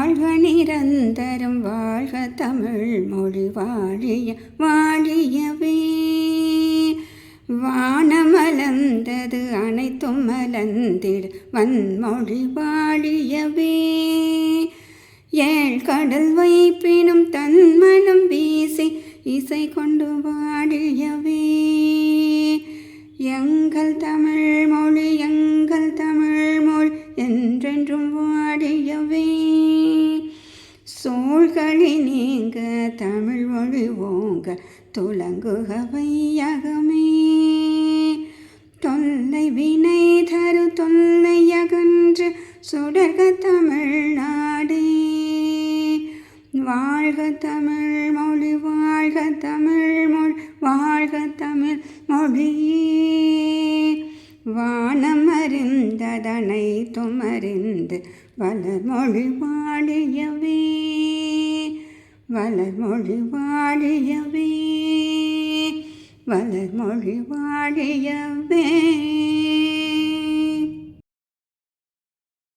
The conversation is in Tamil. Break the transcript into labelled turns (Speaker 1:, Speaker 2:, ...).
Speaker 1: வாழ்க நிரந்தரம் வாழ்க தமிழ் மொழி வாழிய வாழியவே. வானமலர்ந்தது அனைத்தும் மலர்ந்திடு வன்மொழி வாழியவே. ஏழ்கடல் வைப்பினும் தன்மனம் வீசி இசை கொண்டு வாழியவே. எங்கள் தமிழ் மொழி எங்கள் தமிழ் மொழி என்றென்றும் வாழியவே. சோழ்களி நீங்க தமிழ் மொழி ஓங்க துலங்குக வையகமே. தொல்லை வினை தரு தொல்லை அகன்று சுடர்க தமிழ்நாடே. வாழ்க தமிழ் மொழி வாழ்க தமிழ் மொழி வாழ்க தமிழ் மொழியே. வானம் அறிந்ததனைத்தும் அறிந்து வளர்மொழி வாழியவே. வளர்மொழி வாழியவே. வளர்மொழி வாழியவே.